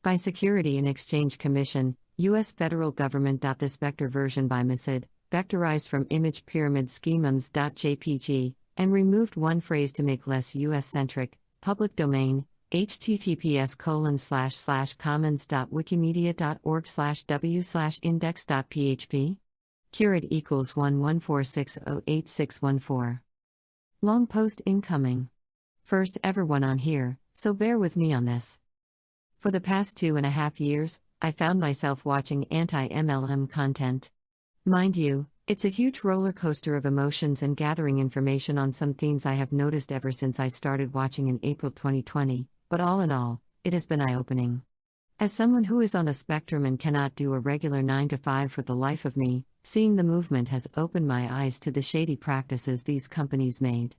By Security and Exchange Commission, U.S. Federal Government. This vector version by MISID, vectorized from image pyramid schemums.jpg, and removed one phrase to make less US-centric, public domain, https://commons.wikimedia.org/w/index.php. Curate equals 1146086114. Long post incoming. First ever one on here, so bear with me on this. For the past 2.5 years, I found myself watching anti-MLM content. Mind you, it's a huge roller coaster of emotions and gathering information on some themes I have noticed ever since I started watching in April 2020, but all in all, it has been eye-opening. As someone who is on a spectrum and cannot do a regular 9-to-5 for the life of me, seeing the movement has opened my eyes to the shady practices these companies made.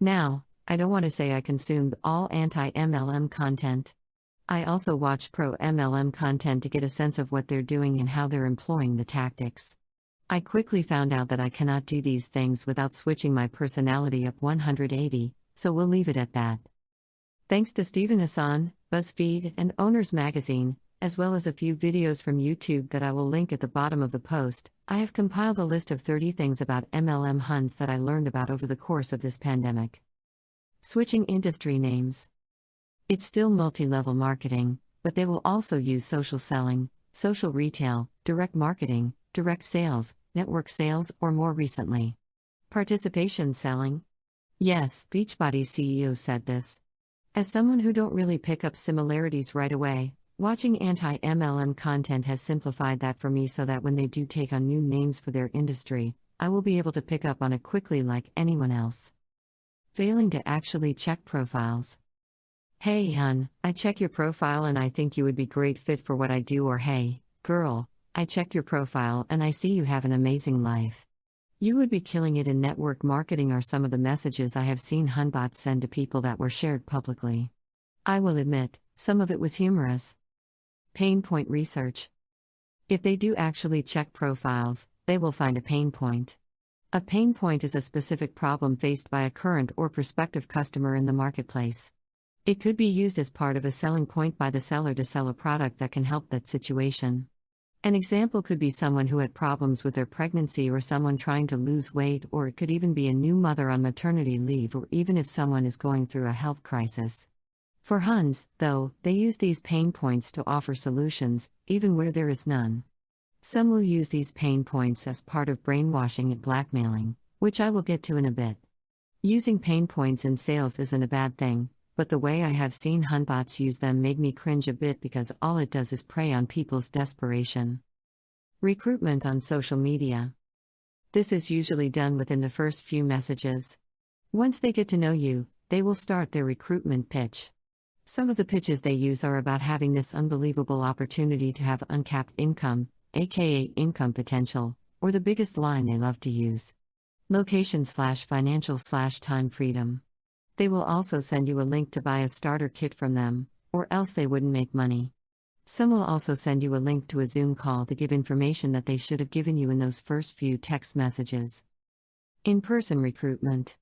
Now, I don't want to say I consumed all anti-MLM content. I also watched pro-MLM content to get a sense of what they're doing and how they're employing the tactics. I quickly found out that I cannot do these things without switching my personality up 180, so we'll leave it at that. Thanks to Stephen Hassan, BuzzFeed, and Owners Magazine, as well as a few videos from YouTube that I will link at the bottom of the post, I have compiled a list of 30 things about MLM Huns that I learned about over the course of this pandemic. Switching industry names. It's still multi-level marketing, but they will also use social selling, social retail, direct marketing, direct sales, network sales, or more recently, participation selling. Yes, Beachbody's CEO said this. As someone who don't really pick up similarities right away, watching anti-MLM content has simplified that for me so that when they do take on new names for their industry, I will be able to pick up on it quickly like anyone else. Failing to actually check profiles. Hey hun, I check your profile and I think you would be great fit for what I do, or hey, girl, I checked your profile and I see you have an amazing life. You would be killing it in network marketing, are some of the messages I have seen Hunbots send to people that were shared publicly. I will admit, some of it was humorous. Pain point research. If they do actually check profiles, they will find a pain point. A pain point is a specific problem faced by a current or prospective customer in the marketplace. It could be used as part of a selling point by the seller to sell a product that can help that situation. An example could be someone who had problems with their pregnancy, or someone trying to lose weight, or it could even be a new mother on maternity leave, or even if someone is going through a health crisis. For Huns, though, they use these pain points to offer solutions, even where there is none. Some will use these pain points as part of brainwashing and blackmailing, which I will get to in a bit. Using pain points in sales isn't a bad thing, but the way I have seen Hunbots use them made me cringe a bit because all it does is prey on people's desperation. Recruitment on social media. This is usually done within the first few messages. Once they get to know you, they will start their recruitment pitch. Some of the pitches they use are about having this unbelievable opportunity to have uncapped income, aka income potential, or the biggest line they love to use: location/financial/time freedom. They will also send you a link to buy a starter kit from them, or else they wouldn't make money. Some will also send you a link to a Zoom call to give information that they should have given you in those first few text messages. In-person recruitment.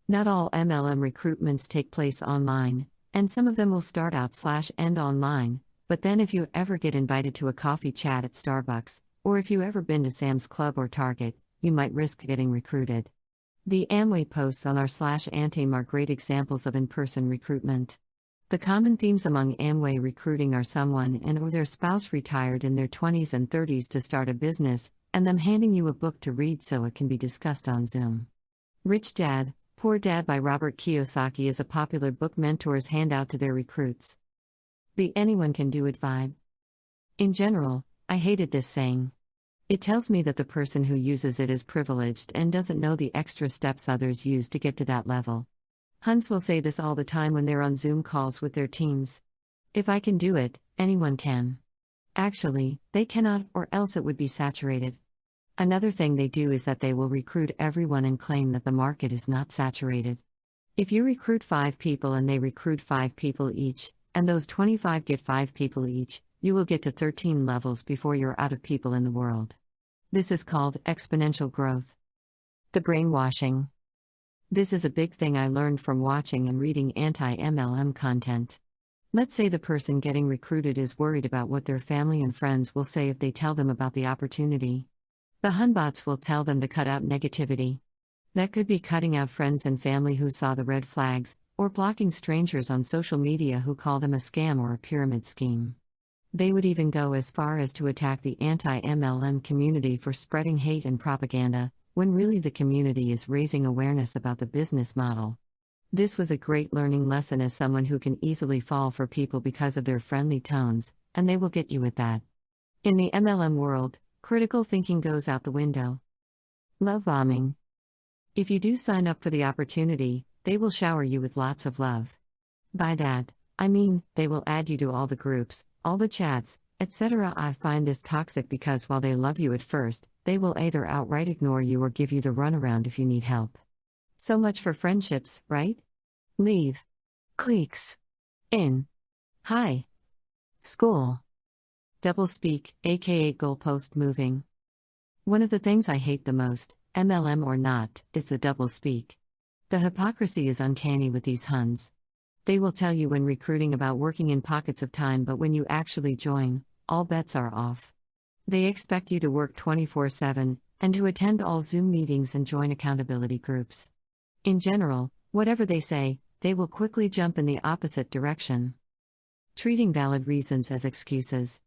Not all MLM recruitments take place online, and some of them will start out/end online, but then if you ever get invited to a coffee chat at Starbucks, or if you ever been to Sam's Club or Target, you might risk getting recruited. The Amway posts on r/Antim are great examples of in-person recruitment. The common themes among Amway recruiting are someone and or their spouse retired in their 20s and 30s to start a business, and them handing you a book to read so it can be discussed on Zoom. Rich Dad, Poor Dad by Robert Kiyosaki is a popular book mentors hand out to their recruits. The anyone can do it vibe. In general, I hated this saying. It tells me that the person who uses it is privileged and doesn't know the extra steps others use to get to that level. Huns will say this all the time when they're on Zoom calls with their teams. If I can do it, anyone can. Actually, they cannot, or else it would be saturated. Another thing they do is that they will recruit everyone and claim that the market is not saturated. If you recruit 5 people and they recruit 5 people each, and those 25 get 5 people each, you will get to 13 levels before you're out of people in the world. This is called exponential growth. The brainwashing. This is a big thing I learned from watching and reading anti-MLM content. Let's say the person getting recruited is worried about what their family and friends will say if they tell them about the opportunity. The Hunbots will tell them to cut out negativity. That could be cutting out friends and family who saw the red flags, or blocking strangers on social media who call them a scam or a pyramid scheme. They would even go as far as to attack the anti-MLM community for spreading hate and propaganda, when really the community is raising awareness about the business model. This was a great learning lesson as someone who can easily fall for people because of their friendly tones, and they will get you with that. In the MLM world, critical thinking goes out the window. Love bombing. If you do sign up for the opportunity, they will shower you with lots of love. By that, I mean, they will add you to all the groups, all the chats, etc. I find this toxic because while they love you at first, they will either outright ignore you or give you the runaround if you need help. So much for friendships, right? Leave. Cliques. In. Hi. School. Doublespeak, aka goalpost moving. One of the things I hate the most, MLM or not, is the doublespeak. The hypocrisy is uncanny with these Huns. They will tell you when recruiting about working in pockets of time, but when you actually join, all bets are off. They expect you to work 24/7, and to attend all Zoom meetings and join accountability groups. In general, whatever they say, they will quickly jump in the opposite direction. Treating valid reasons as excuses.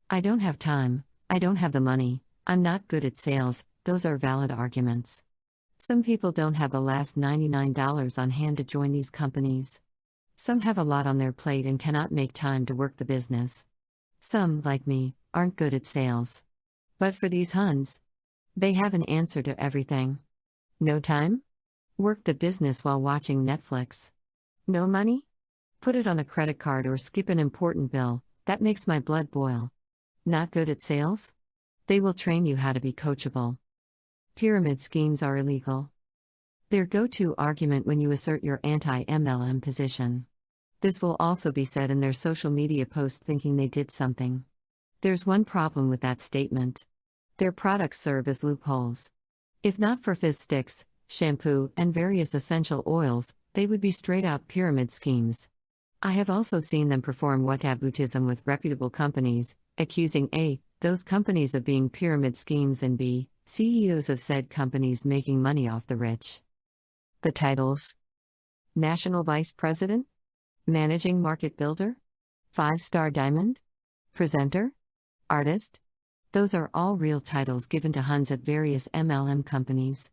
I don't have time, I don't have the money, I'm not good at sales, those are valid arguments. Some people don't have the last $99 on hand to join these companies. Some have a lot on their plate and cannot make time to work the business. Some, like me, aren't good at sales. But for these Huns, they have an answer to everything. No time? Work the business while watching Netflix. No money? Put it on a credit card or skip an important bill, that makes my blood boil. Not good at sales? They will train you how to be coachable. Pyramid schemes are illegal. Their go-to argument when you assert your anti-MLM position. This will also be said in their social media posts thinking they did something. There's one problem with that statement. Their products serve as loopholes. If not for fizz sticks, shampoo, and various essential oils, they would be straight-out pyramid schemes. I have also seen them perform whataboutism with reputable companies, accusing A, those companies of being pyramid schemes, and B, CEOs of said companies making money off the rich. The titles: National Vice President, Managing Market Builder, 5-Star Diamond, Presenter, Artist. Those are all real titles given to Huns at various MLM companies.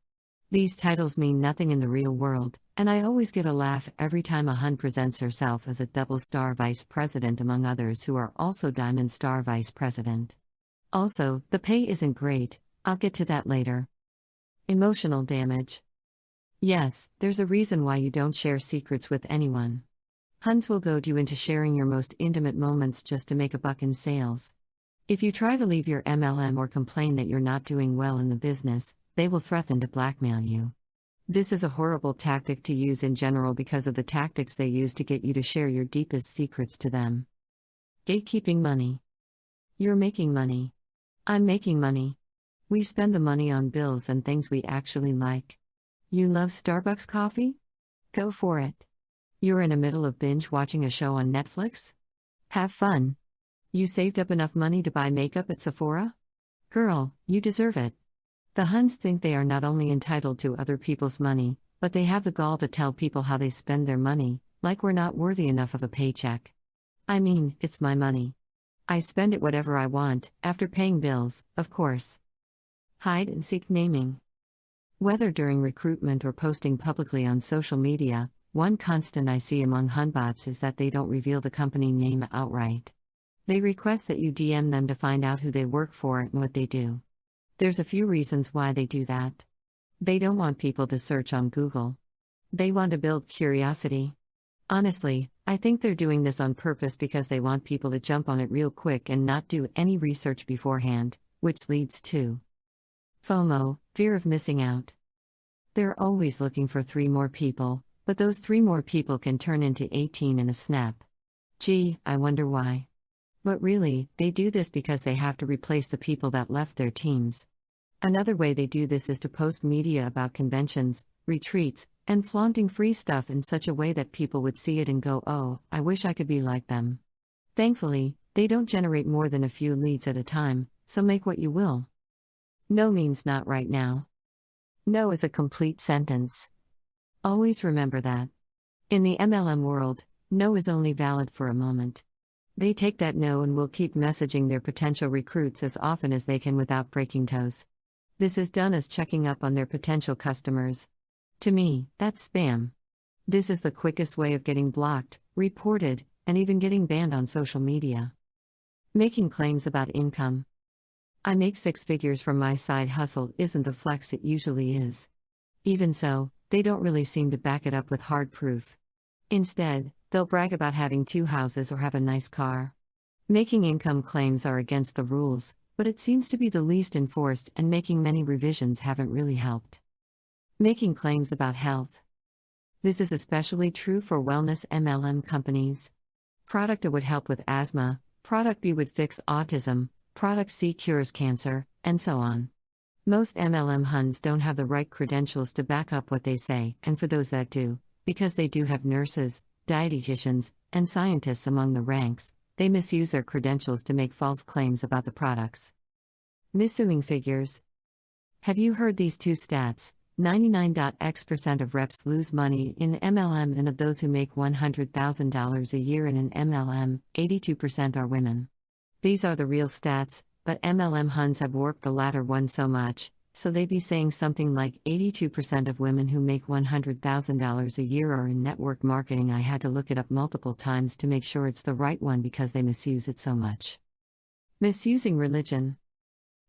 These titles mean nothing in the real world, and I always get a laugh every time a Hun presents herself as a double-star vice president among others who are also diamond star vice president. Also, the pay isn't great, I'll get to that later. Emotional damage. Yes, there's a reason why you don't share secrets with anyone. Huns will goad you into sharing your most intimate moments just to make a buck in sales. If you try to leave your MLM or complain that you're not doing well in the business, they will threaten to blackmail you. This is a horrible tactic to use in general because of the tactics they use to get you to share your deepest secrets to them. Gatekeeping money. You're making money. I'm making money. We spend the money on bills and things we actually like. You love Starbucks coffee? Go for it. You're in the middle of binge watching a show on Netflix? Have fun. You saved up enough money to buy makeup at Sephora? Girl, you deserve it. The Huns think they are not only entitled to other people's money, but they have the gall to tell people how they spend their money, like we're not worthy enough of a paycheck. I mean, it's my money. I spend it whatever I want, after paying bills, of course. Hide and seek naming. Whether during recruitment or posting publicly on social media, one constant I see among Hunbots is that they don't reveal the company name outright. They request that you DM them to find out who they work for and what they do. There's a few reasons why they do that. They don't want people to search on Google. They want to build curiosity. Honestly, I think they're doing this on purpose because they want people to jump on it real quick and not do any research beforehand, which leads to FOMO, fear of missing out. They're always looking for 3 more people, but those 3 more people can turn into 18 in a snap. Gee, I wonder why. But really, they do this because they have to replace the people that left their teams. Another way they do this is to post media about conventions, retreats, and flaunting free stuff in such a way that people would see it and go, "Oh, I wish I could be like them." Thankfully, they don't generate more than a few leads at a time, so make what you will. No means not right now. No is a complete sentence. Always remember that. In the MLM world, no is only valid for a moment. They take that no and will keep messaging their potential recruits as often as they can without breaking toes. This is done as checking up on their potential customers. To me, that's spam. This is the quickest way of getting blocked, reported, and even getting banned on social media. Making claims about income. I make 6 figures from my side hustle isn't the flex it usually is. Even so, they don't really seem to back it up with hard proof. Instead, they'll brag about having 2 houses or have a nice car. Making income claims are against the rules, but it seems to be the least enforced, and making many revisions haven't really helped. Making claims about health. This is especially true for wellness MLM companies. Product A would help with asthma, Product B would fix autism, Product C cures cancer, and so on. Most MLM Huns don't have the right credentials to back up what they say, and for those that do, because they do have nurses, dietitians, and scientists among the ranks, they misuse their credentials to make false claims about the products. Missuing figures. Have you heard these 2 stats? 99.x% of reps lose money in MLM, and of those who make $100,000 a year in an MLM, 82% are women. These are the real stats, but MLM Huns have warped the latter one so much, so they'd be saying something like 82% of women who make $100,000 a year are in network marketing. I had to look it up multiple times to make sure it's the right one because they misuse it so much. Misusing religion.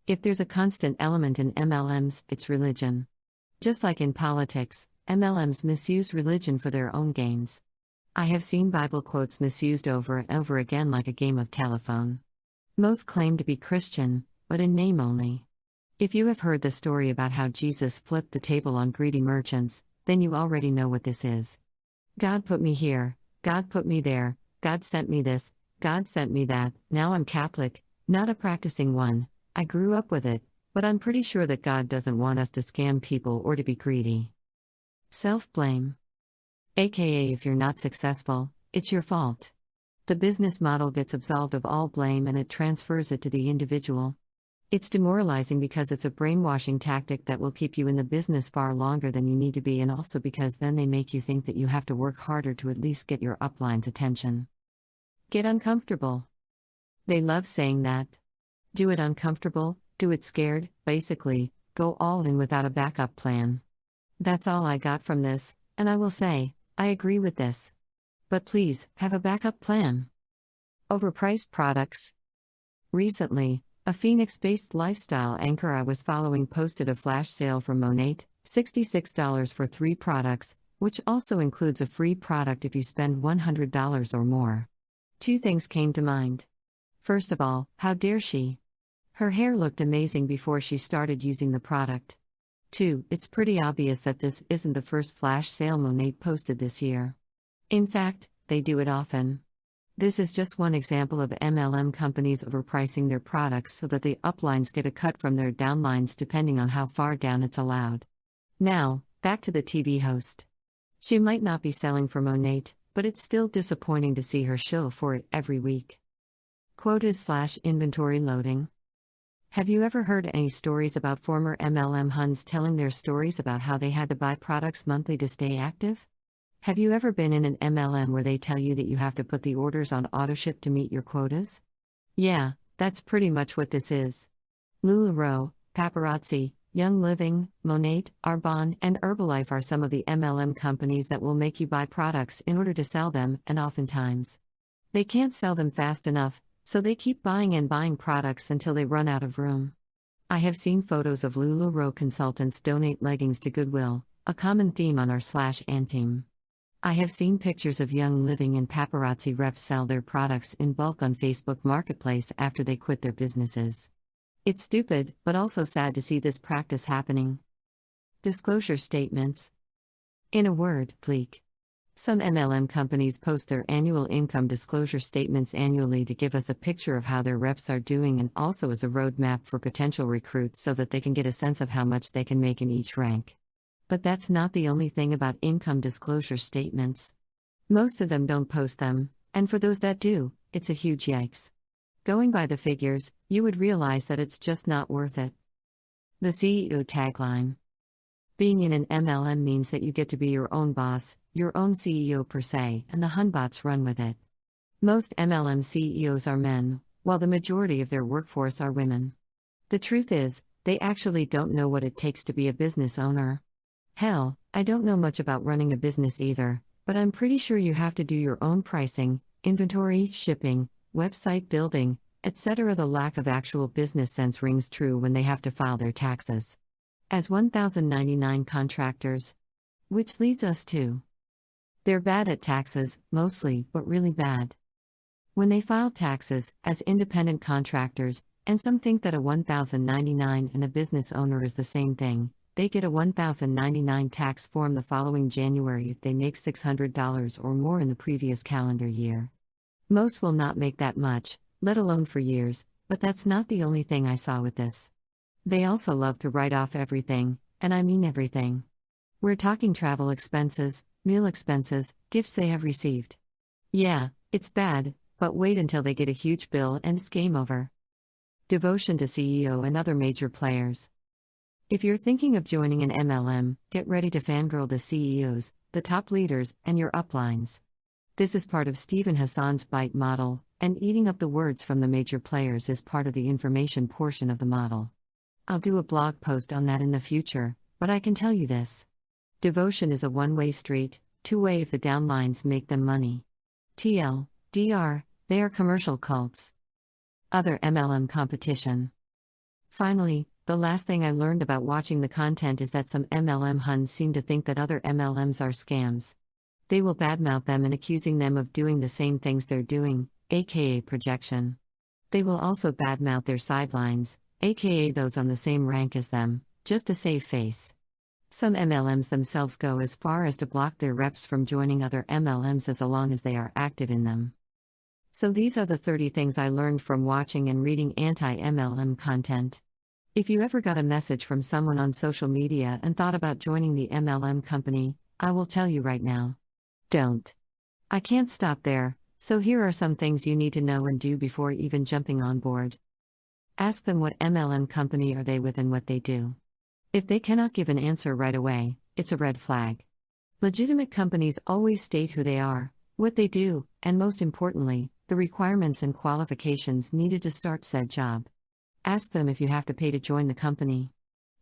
If there's a constant element in MLMs, it's religion. Just like in politics, MLMs misuse religion for their own gains. I have seen Bible quotes misused over and over again like a game of telephone. Most claim to be Christian, but in name only. If you have heard the story about how Jesus flipped the table on greedy merchants, then you already know what this is. God put me here, God put me there, God sent me this, God sent me that, now I'm Catholic, not a practicing one, I grew up with it, but I'm pretty sure that God doesn't want us to scam people or to be greedy. Self-blame. AKA, if you're not successful, it's your fault. The business model gets absolved of all blame and it transfers it to the individual. It's demoralizing because it's a brainwashing tactic that will keep you in the business far longer than you need to be, and also because then they make you think that you have to work harder to at least get your upline's attention. Get uncomfortable. They love saying that. Do it uncomfortable, do it scared, basically, go all in without a backup plan. That's all I got from this, and I will say, I agree with this. But please, have a backup plan. Overpriced products. Recently, a Phoenix-based lifestyle anchor I was following posted a flash sale from Monat, $66 for 3 products, which also includes a free product if you spend $100 or more. 2 things came to mind. First of all, how dare she? Her hair looked amazing before she started using the product. 2, it's pretty obvious that this isn't the first flash sale Monat posted this year. In fact, they do it often. This is just one example of MLM companies overpricing their products so that the uplines get a cut from their downlines depending on how far down it's allowed. Now, back to the TV host. She might not be selling for Monat, but it's still disappointing to see her shill for it every week. Quotas/inventory loading. Have you ever heard any stories about former MLM Huns telling their stories about how they had to buy products monthly to stay active? Have you ever been in an MLM where they tell you that you have to put the orders on autoship to meet your quotas? Yeah, that's pretty much what this is. LuLaRoe, Paparazzi, Young Living, Monat, Arbonne, and Herbalife are some of the MLM companies that will make you buy products in order to sell them, and oftentimes they can't sell them fast enough, so they keep buying and buying products until they run out of room. I have seen photos of LuLaRoe consultants donate leggings to Goodwill, a common theme on our /Ant team. I have seen pictures of Young Living and Paparazzi reps sell their products in bulk on Facebook Marketplace after they quit their businesses. It's stupid, but also sad to see this practice happening. Disclosure statements. In a word, bleak. Some MLM companies post their annual income disclosure statements annually to give us a picture of how their reps are doing and also as a roadmap for potential recruits so that they can get a sense of how much they can make in each rank. But that's not the only thing about income disclosure statements. Most of them don't post them, and for those that do, it's a huge yikes. Going by the figures, you would realize that it's just not worth it. The CEO tagline. Being in an MLM means that you get to be your own boss, your own CEO per se, and the Hunbots run with it. Most MLM CEOs are men, while the majority of their workforce are women. The truth is, they actually don't know what it takes to be a business owner. Hell, I don't know much about running a business either, but I'm pretty sure you have to do your own pricing, inventory, shipping, website building, etc. The lack of actual business sense rings true when they have to file their taxes. As 1,099 contractors. Which leads us to. They're bad at taxes, mostly, but really bad. When they file taxes, as independent contractors, and some think that a 1,099 and a business owner is the same thing, they get a 1,099 tax form the following January if they make $600 or more in the previous calendar year. Most will not make that much, let alone for years, but that's not the only thing I saw with this. They also love to write off everything, and I mean everything. We're talking travel expenses, meal expenses, gifts they have received. Yeah, it's bad, but wait until they get a huge bill and it's game over. Devotion to CEO and other major players. If you're thinking of joining an MLM, get ready to fangirl the CEOs, the top leaders, and your uplines. This is part of Stephen Hassan's BITE model, and eating up the words from the major players is part of the information portion of the model. I'll do a blog post on that in the future, but I can tell you this. Devotion is a one-way street, two-way if the downlines make them money. TLDR, they are commercial cults. Other MLM competition. Finally, the last thing I learned about watching the content is that some MLM Huns seem to think that other MLMs are scams. They will badmouth them and accusing them of doing the same things they're doing, aka projection. They will also badmouth their sidelines, aka those on the same rank as them, just to save face. Some MLMs themselves go as far as to block their reps from joining other MLMs as long as they are active in them. So these are the 30 things I learned from watching and reading anti-MLM content. If you ever got a message from someone on social media and thought about joining the MLM company, I will tell you right now. Don't. I can't stop there, so here are some things you need to know and do before even jumping on board. Ask them what MLM company are they with and what they do. If they cannot give an answer right away, it's a red flag. Legitimate companies always state who they are, what they do, and most importantly, the requirements and qualifications needed to start said job. Ask them if you have to pay to join the company.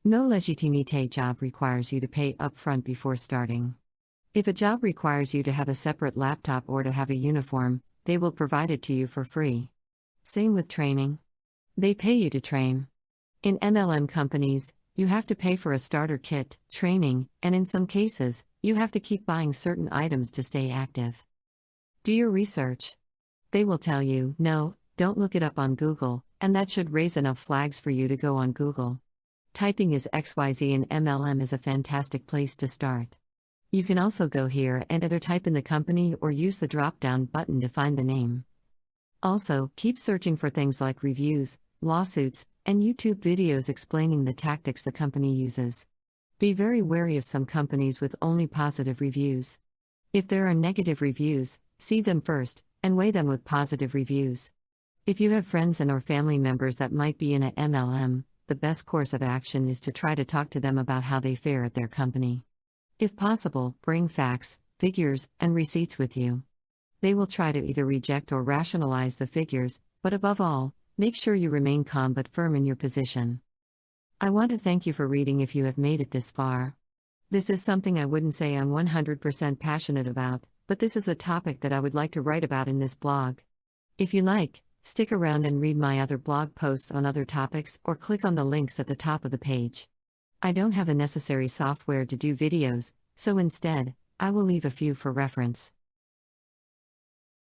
No legitimité job requires you to pay upfront before starting. If a job requires you to have a separate laptop or to have a uniform, they will provide it to you for free. Same with training. They pay you to train. In MLM companies, you have to pay for a starter kit, training, and in some cases, you have to keep buying certain items to stay active. Do your research. They will tell you, no, don't look it up on Google, and that should raise enough flags for you to go on Google. Typing is XYZ and MLM is a fantastic place to start. You can also go here and either type in the company or use the drop-down button to find the name. Also, keep searching for things like reviews, lawsuits, and YouTube videos explaining the tactics the company uses. Be very wary of some companies with only positive reviews. If there are negative reviews, see them first, and weigh them with positive reviews. If you have friends and or family members that might be in a MLM, the best course of action is to try to talk to them about how they fare at their company. If possible, bring facts, figures, and receipts with you. They will try to either reject or rationalize the figures, but above all, make sure you remain calm but firm in your position. I want to thank you for reading if you have made it this far. This is something I wouldn't say I'm 100% passionate about, but this is a topic that I would like to write about in this blog. If you like, stick around and read my other blog posts on other topics or click on the links at the top of the page. I don't have the necessary software to do videos, so instead, I will leave a few for reference.